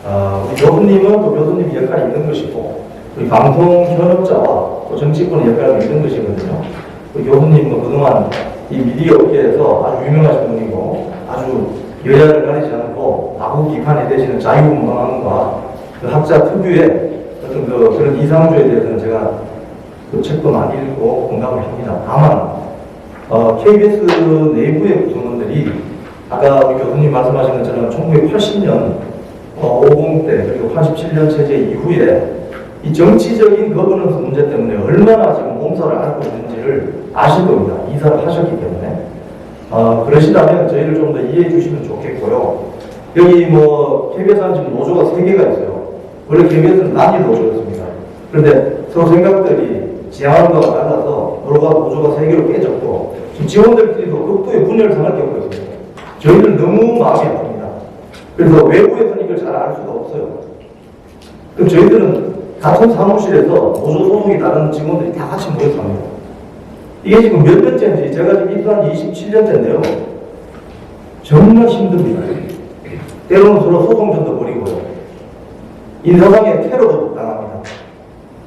우리 교수님은 또 교수님 역할이 있는 것이고, 우리 방송 현업자와 또 정치권의 역할이 있는 것이거든요. 우리 교수님은 그동안 이 미디어 업계에서 아주 유명하신 분이고, 아주 여야를 가리지 않고 마구 비판이 되시는 자유분방함과 그 학자 특유의 어떤 그런 이상주에 대해서는 제가 그 책도 많이 읽고 공감을 합니다. 다만, KBS 내부의 구성원들이 아까 우리 교수님 말씀하신 것처럼 1980년 50대 그리고 87년 체제 이후에 이 정치적인 거버넌스 문제 때문에 얼마나 지금 몸살을 앓고 있는지를 아실 겁니다. 이사를 하셨기 때문에. 그러시다면 저희를 좀 더 이해해 주시면 좋겠고요. 여기 KBS는 지금 노조가 3개가 있어요. 원래 KBS는 단일 노조였습니다. 그런데 서로 생각들이 지향하는 거와 달라서 노조가 3개로 깨졌고, 지금 직원들끼리도 극도의 분열상을 겪고 있습니다. 저희는 너무 마음이 아픕니다. 그래서 외부에서는 이걸 잘 알 수가 없어요. 그럼 저희들은 같은 사무실에서 노조 소속이 다른 직원들이 다 같이 모여서 합니다. 이게 지금 몇 년째인지, 제가 지금 입사한 지 27년째인데요. 정말 힘듭니다. 때로는 서로 소송전도 벌이고요. 인사상의 테러도 당합니다.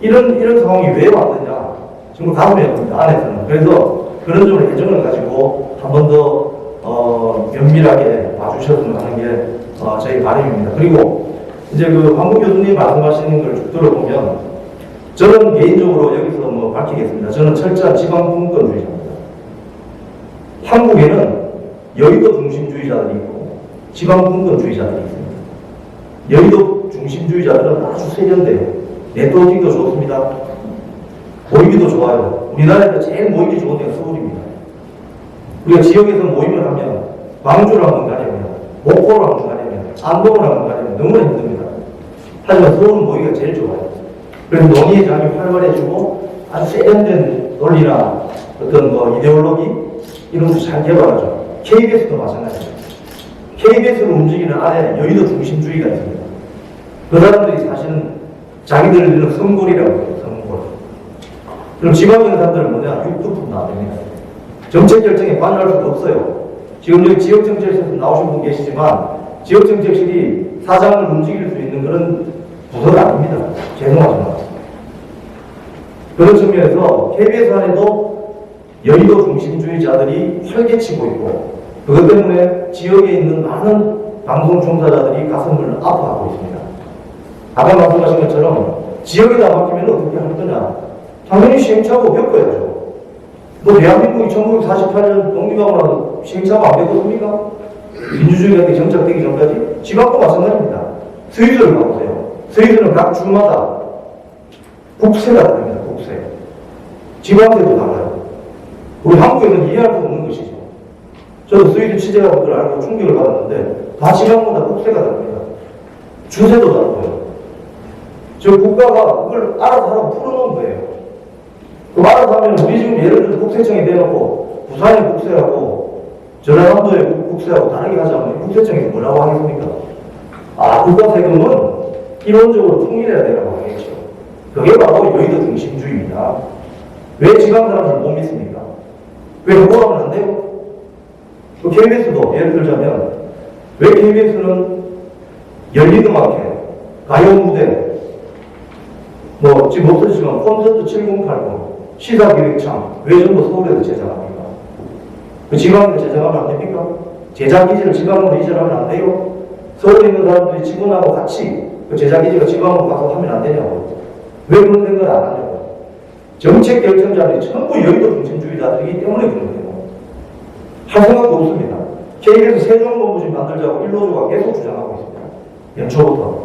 이런 상황이 왜 왔느냐. 정말 가슴이 아픕니다. 안에서는. 그래서 그런 점을 애정을 가지고 한 번 더 면밀하게 봐주셨으면 하는 게 저희 바람입니다. 그리고 이제 황국 교수님 말씀하시는 걸 쭉 들어보면, 저는 개인적으로 여기서 밝히겠습니다. 저는 철저한 지방분권주의자입니다. 한국에는 여의도 중심주의자들이 있고 지방분권주의자들이 있습니다. 여의도 중심주의자들은 아주 세련돼요. 네트워킹도 좋습니다. 모이기도 좋아요. 우리나라에서 제일 모이기 좋은 데가 서울입니다. 우리가 지역에서 모임을 하면 광주를 한번 가려면, 목포를 한번 가려면, 안동을 한번 가려면 너무나 힘듭니다. 하지만 서울은 모이기가 제일 좋아요. 그래서 논의의 장이 활발해지고 아주 세련된 논리나 어떤 이데올로기 이런 것도 잘 개발하죠. KBS도 마찬가지입니다. KBS를 움직이는 안에 여의도 중심주의가 있습니다. 그 사람들이 사실은 자기들은 성골이라고 해요. 성골. 그럼 지방에 있는 사람들은 뭐냐? 육두품도 안 됩니다. 정책 결정에 관여할 수도 없어요. 지금 여기 지역정책실에서 나오신 분 계시지만 지역정책실이 사장을 움직일 수 있는 그런 부서가 아닙니다. 죄송하지만. 그런 측면에서 KBS 안에도 여의도 중심주의자들이 활개치고 있고, 그것 때문에 지역에 있는 많은 방송 종사자들이 가슴을 아파하고 있습니다. 아까 말씀하신 것처럼 지역에다 맡기면 어떻게 할 거냐? 당연히 시행착오 겪어야죠. 대한민국이 1948년 독립하고 나서 시행착오 안 겪었습니까? 민주주의가 정착되기 전까지. 지방도 마찬가지입니다. 서희도를 가보세요. 서희도는 각 주마다 국세가 다릅니다. 국세. 지방세도 달라요. 우리 한국에서는 이해할 수 없는 것이죠. 저도 서희도 취재하고 그걸 알고 충격을 받았는데 다 지방마다 국세가 다릅니다. 주세도 다르고요. 저 국가가 그걸 알아서 하라고 풀어놓은 거예요. 그럼 알아서 하면 우리 지금 예를 들어서 국세청에 내놓고 부산의 국세하고 전라남도의 국세하고 다르게 하자면 국세청에서 뭐라고 하겠습니까? 국가 세금은 기본적으로 통일해야 되라고 하겠죠. 그게 바로 여의도 중심주의입니다. 왜 지방 사람들 못 믿습니까? 왜 그거 하면 안 돼요? KBS도 예를 들자면 왜 KBS는 열린음악회, 가요무대, 지금 없어지지만 콘서트 7080, 시사기획창, 왜 전부 서울에서 제작합니까? 그 지방에서 제작하면 안 됩니까? 제작기지를 지방으로 이전하면 안 돼요? 서울에 있는 사람들이 직원하고 같이 그 제작기지가 지방으로 가서 하면 안 되냐고. 왜 그런 생각을 안 하냐고. 정책 결정자들이 전부 여의도 중심주의자들이기 때문에 그런 거예요. 할 생각도 없습니다. KBS 세종본부지 만들자고 일로조가 계속 주장하고 있습니다. 연초부터.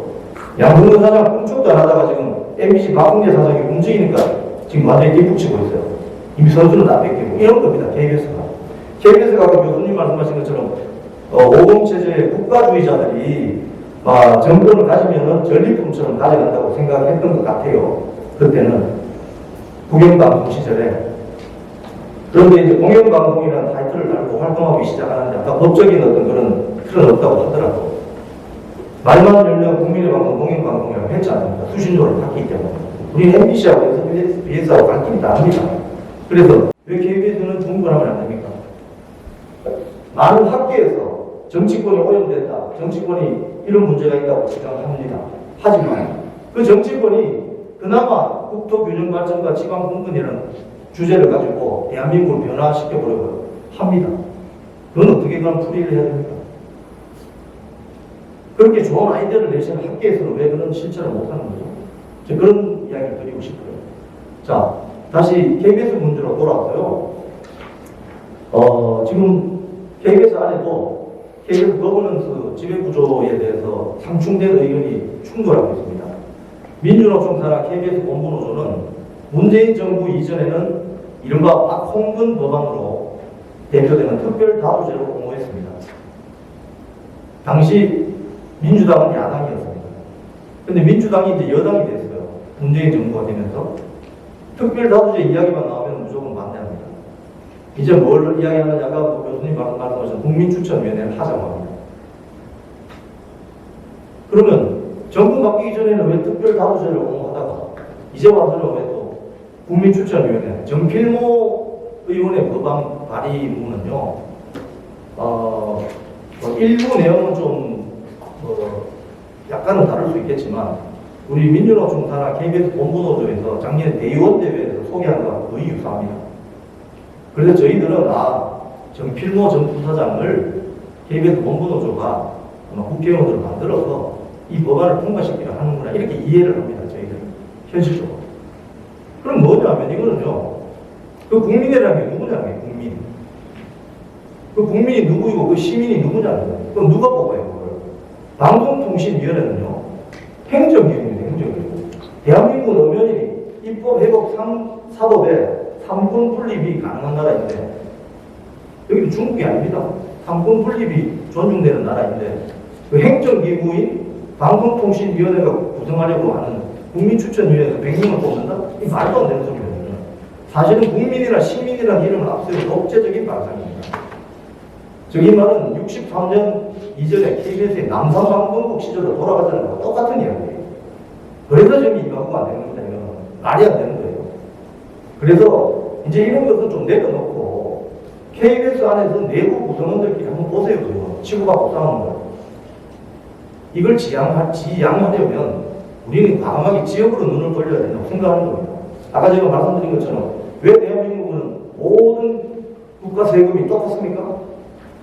양승근 사장 꿈쩍도 안 하다가 지금 MBC 박흥재 사장이 움직이니까 지금 완전히 뒷북치고 있어요. 이미 선수는 다 뺏기고. 이런 겁니다. KBS가 아까 교수님 말씀하신 것처럼 50체제의 국가주의자들이 정권을 가지면은 전리품처럼 가져간다고 생각했던 것 같아요. 그때는 국영방송 시절에. 그런데 이제 공영방송이라는 타이틀을 달고 활동하기 시작하는데 아까 법적인 어떤 그런 틀은 없다고 하더라도 말만 열면 국민의 방송, 공영방송이라고 했지 않습니까? 수신료를 받기 때문에. 우리는 MBC하고 SBS하고 갈 길이 다릅니다. 그래서 왜 KBS는 중분하면 안 됩니까? 많은 학계에서 정치권이 오염됐다. 정치권이 이런 문제가 있다고 주장합니다. 하지만 그 정치권이 그나마 국토균형 발전과 지방분권이라는 주제를 가지고 대한민국을 변화시켜보려고 합니다. 그건 어떻게 그럼 풀이를 해야 됩니까? 그렇게 좋은 아이디어를 내시는 학계에서는 왜 그런 실천을 못하는 거죠? 저 그런 이야기를 드리고 싶어요. 자, 다시 KBS 문제로 돌아와서요. 지금 KBS 안에도 KBS 거버넌스 지배구조에 대해서 상충된 의견이 충돌하고 있습니다. 민주노총 산하 KBS 본부노조는 문재인 정부 이전에는 이른바 박홍근 법안으로 대표되는 특별다수제를 옹호했습니다. 당시 민주당은 야당이었습니다. 근데 민주당이 이제 여당이 됐어요. 문재인 정부가 되면서 특별다수제 이야기만 나오면 무조건 반대합니다. 이제 뭘 이야기하느냐, 아까 교수님 말씀하신 국민추천위원회를 하자고 합니다. 그러면 정부 바뀌기 전에는 왜 특별다수제를 옹호하다가 이제 와서는 왜 또 국민추천위원회, 정필모 의원의 법안 발의문은요, 일부 내용은 좀 약간은 다를 수 있겠지만 우리 민주노총 산하 KBS 본부노조에서 작년에 대의원 대회에서 소개한 거와 거의 유사합니다. 그래서 저희들은 정필모 전 부사장을 KBS 본부노조가 국회의원들을 만들어서 이 법안을 통과시키려 하는구나 이렇게 이해를 합니다. 저희들은 현실적으로. 그럼 뭐냐면 이거는요, 그 국민이라는 게 누구냐는 국민. 그 국민이 누구이고 그 시민이 누구냐는 거예요. 그럼 누가 뽑아요, 그걸? 방송통신위원회는요, 행정기구입니다, 행정기구. 대한민국 엄연히 입법, 회법, 사법에 3권 분립이 가능한 나라인데, 여기는 중국이 아닙니다. 3권 분립이 존중되는 나라인데, 그 행정기구인 방송통신위원회가 구성하려고 하는 국민추천위원회에서 100명을 뽑는다? 이 말도 안 되는 소리거든요. 사실은 국민이나 시민이라는 이름을 앞세운 독재적인 발상입니다. 이 말은 63년 이전에 KBS의 남산방송국 시절로 돌아가자는 거와 똑같은 이야기예요. 그래서 저기 이만큼 안 되는 겁니다. 이건 말이 안 되는 거예요. 그래서 이제 이런 것은 좀 내려놓고 KBS 안에서 내부 구성원들끼리 한번 보세요. 치고받고 싸우는 거. 이걸 지양하려면 우리는 과감하게 지역으로 눈을 돌려야 된다고 생각하는 겁니다. 아까 제가 말씀드린 것처럼 왜 대한민국은 모든 국가 세금이 똑같습니까?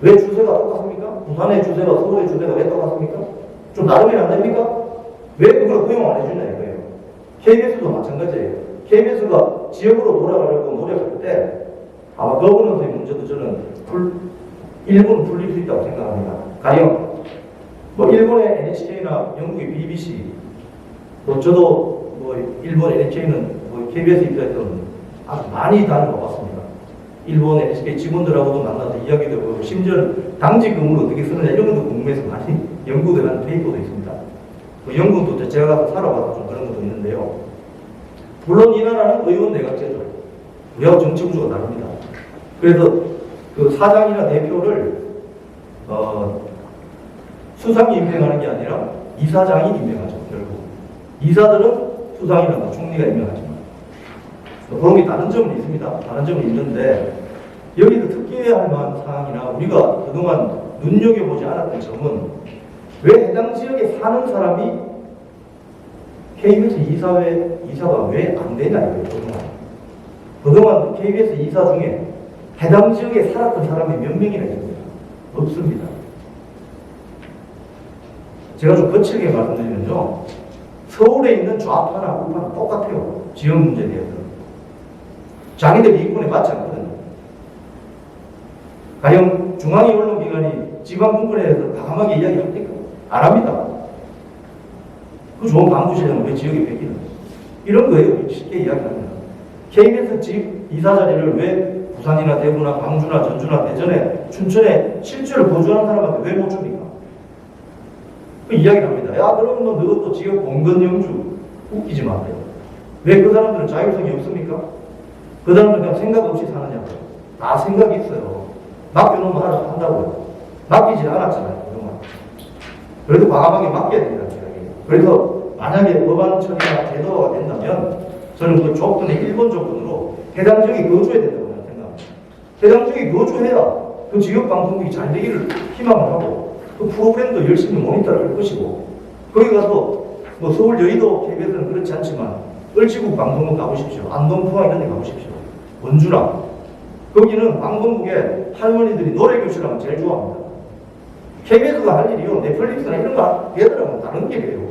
왜 주세가 똑같습니까? 부산의 주세와 서울의 주세가 왜 똑같습니까? 좀 다르면 안 됩니까? 왜 그걸 허용 안 해주냐 이거예요. KBS도 마찬가지예요. KBS가 지역으로 돌아가려고 노력할 때 아마 거버넌스의 문제도 저는 일부는 풀릴 수 있다고 생각합니다. 가령 일본의 NHK나 영국의 BBC, 저도 일본 NHK는 KBS 입장에서는 아주 많이 다른 것 같습니다. 일본 NHK 직원들하고도 만나서 이야기도 해보고 심지어 당직 근무를 어떻게 쓰느냐 이런 것도 궁금해서 많이 연구를 하는 페이퍼도 있습니다. 영국도 제가 가서 살아봐서 좀 그런 것도 있는데요. 물론 이 나라는 의원 내각제죠. 우리하고 정치 구조가 다릅니다. 그래서 그 사장이나 대표를 수상이 임명하는 게 아니라 이사장이 임명하죠. 결국 이사들은 수상이나 총리가 임명하지만 그런 게 다른 점은 있습니다. 다른 점은 있는데 여기서 특기해야 할 만한 사항이나 우리가 그동안 눈여겨보지 않았던 점은 왜 해당 지역에 사는 사람이 KBS 이사가 왜 안 되냐 이거예요. 그동안 KBS 이사 중에 해당 지역에 살았던 사람이 몇 명이나 있습니까? 없습니다. 제가 좀 거칠게 말씀드리면요, 서울에 있는 좌파나 우파는 똑같아요. 지역 문제에 대해서. 자기들 이권에 맞지 않거든요. 가령 중앙위 언론기관이 지방분권에 대해서 과감하게 이야기합니까? 안 합니다. 그 좋은 광주시장은 왜 지역에 뺏기는 거예요? 이런 거예요. 쉽게 이야기합니다. KBS 집 이사 자리를 왜 부산이나 대구나 광주나 전주나 대전에 춘천에 실제로 거주하는 사람한테 왜 못 줍니까? 그 이야기를 합니다. 야, 그러면 너도 지역 봉건영주 웃기지 마세요. 왜 그 사람들은 자율성이 없습니까? 그 사람들은 그냥 생각 없이 사느냐고요. 다 생각이 있어요. 맡겨놓으면 알아서 한다고요. 맡기지 않았잖아요. 그동안. 그래도 과감하게 맡겨야 된다는 이야기예요. 그래서 만약에 법안 처리가 제도가 된다면 저는 그 조건의 1번 조건으로 해당 지역에 거주해야 된다고 생각합니다. 해당 지역에 거주해야 그 지역 방송국이 잘 되기를 희망을 하고 그 프로그램도 열심히 모니터를 할 것이고 거기 가서 뭐 서울 여의도 KBS는 그렇지 않지만 을지국 방송국 가보십시오. 안동 포항 이런 데 가보십시오. 원주랑 거기는 방송국에 할머니들이 노래 교실하면 제일 좋아합니다. KBS가 할 일이요 넷플릭스나 이런 거 얘들하고는 다른 게 돼요.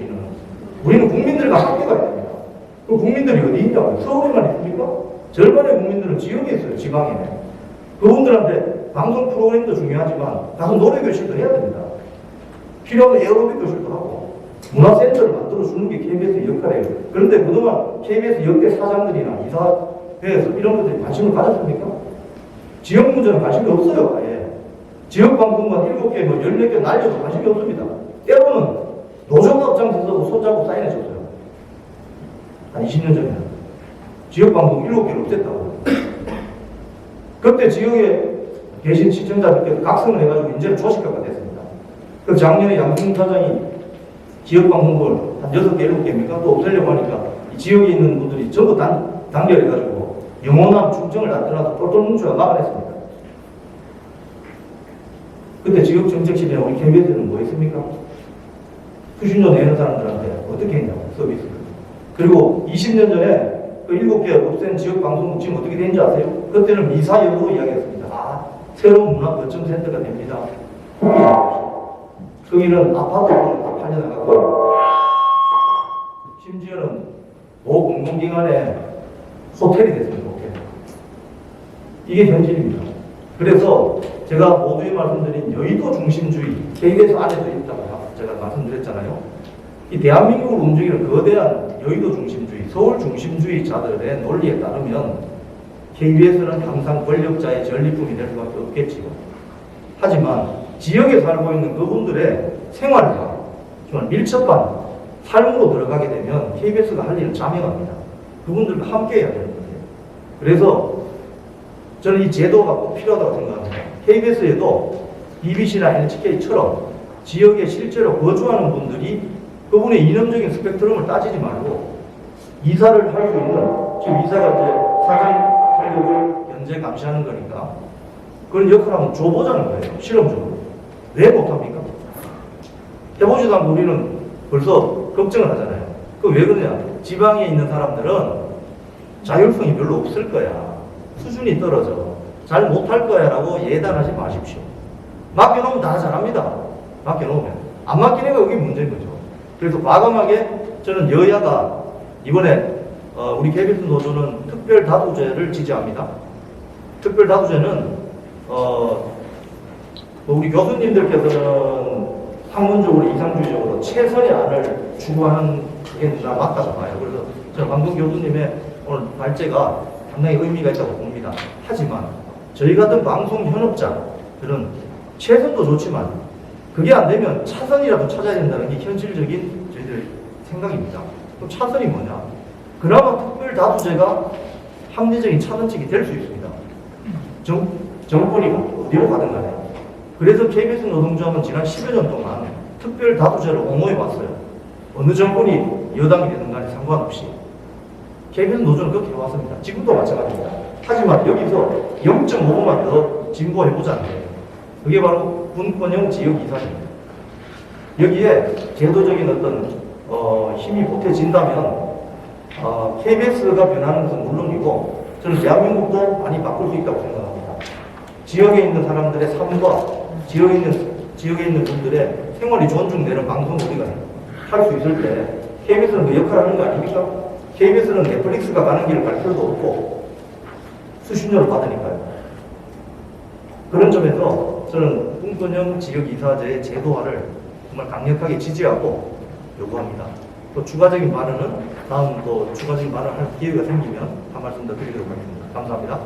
우리는 국민들과 함께 가야 됩니다. 그 국민들이 어디 있냐고요? 서울에만 있습니까? 절반의 국민들은 지역에 있어요. 지방에. 그분들한테 방송 프로그램도 중요하지만 가서 노래 교실도 해야 됩니다. 필요하면 에어로빅 교실도 하고 문화센터를 만들어주는 게 KBS의 역할이에요. 그런데 그동안 KBS 역대 사장들이나 이사회에서 이런 것들이 관심을 가졌습니까? 지역 문제는 관심이 없어요. 아예. 지역 방송만 7개, 뭐 14개 날려도 관심이 없습니다. 때로는 노조가 앞장서서 손잡고 사인해줬어요. 한 20년 전에. 지역 방송 7개를 없앴다고. 그때 지역에 계신 시청자들께서 각성을 해가지고 이제는 조직화가 됐습니다. 그 작년에 양승 사장이 지역 방송국을 한 6개, 7개입니까? 또 없애려고 하니까 이 지역에 있는 분들이 전부 단결해가지고 영원한 충정을 나타나서 똘똘 뭉쳐가 막아냈습니다. 그때 지역 정책 시대에 우리 KBS는 뭐 했습니까? 수신료 내는 사람들한테 어떻게 했냐고, 서비스를. 그리고 20년 전에 그 7개 없앤 지역 방송국 지금 어떻게 되는지 아세요? 그때는 미사여로 이야기했습니다. 아, 새로운 문화 거점 센터가 됩니다. 거기는 아파트를 다 팔려나가고, 심지어는 모 공공기관에 호텔이 됐습니다. 호텔. 이게 현실입니다. 그래서 제가 모두에 말씀드린 여의도 중심주의, KBS 안에도 있다고 제가 말씀드렸잖아요. 이 대한민국을 움직이는 거대한 여의도 중심주의, 서울 중심주의자들의 논리에 따르면 KBS는 항상 권력자의 전리품이 될 수밖에 없겠지요. 하지만 지역에 살고 있는 그분들의 생활과 정말 밀접한 삶으로 들어가게 되면 KBS가 할 일을 자명합니다. 그분들과 함께 해야 되는 거예요. 그래서 저는 이 제도가 꼭 필요하다고 생각합니다. KBS에도 BBC나 NHK처럼 지역에 실제로 거주하는 분들이 그분의 이념적인 스펙트럼을 따지지 말고 이사를 할 수 있는, 지금 이사가 이제 사장 권력을 연재 감시하는 거니까 그런 역할을 한번 줘보자는 거예요. 실험적으로. 왜 못합니까? 해보지도 않고 우리는 벌써 걱정을 하잖아요. 그 왜 그러냐? 지방에 있는 사람들은 자율성이 별로 없을 거야. 수준이 떨어져. 잘 못할 거야 라고 예단하지 마십시오. 맡겨놓으면 다 잘합니다. 맡겨놓으면. 안 맡기니까 그게 문제인 거죠. 그래서 과감하게 저는 여야가 이번에 우리 KBS 노조는 특별다수제를 지지합니다. 특별다수제는 우리 교수님들께서는 학문적으로 이상주의적으로 최선의 안을 추구하는 게 맞다고 봐요. 그래서 저는 방금 교수님의 오늘 발제가 상당히 의미가 있다고 봅니다. 하지만 저희 같은 방송 현업자들은 최선도 좋지만 그게 안 되면 차선이라도 찾아야 된다는 게 현실적인 저희들 생각입니다. 그럼 차선이 뭐냐? 그나마 특별다수제가 합리적인 차선책이 될 수 있습니다. 정권이 어디로 가든 간에. 그래서 KBS 노동조합은 지난 10여 년 동안 특별다수제를 옹호해 왔어요. 어느 정권이 여당이 되든 간에 상관없이. KBS 노조는 그렇게 해왔습니다. 지금도 마찬가지입니다. 하지만 여기서 0.5번만 더 진보해보자는 거예요. 그게 바로 분권형 지역이사입니다. 여기에 제도적인 어떤 힘이 보태진다면 KBS가 변하는 것은 물론이고 저는 대한민국도 많이 바꿀 수 있다고 생각합니다. 지역에 있는 사람들의 삶과 지역에 있는 분들의 생활이 존중되는 방송을 우리가 할 수 있을 때 KBS는 그 역할을 하는 거 아닙니까? KBS는 넷플릭스가 가는 길을 갈 필요도 없고 수신료를 받으니까요. 그런 점에서 저는 분권형 지역이사제의 제도화를 정말 강력하게 지지하고 요구합니다. 또 추가적인 발언은 다음 또 추가적인 발언을 할 기회가 생기면 한 말씀 더 드리도록 하겠습니다. 감사합니다.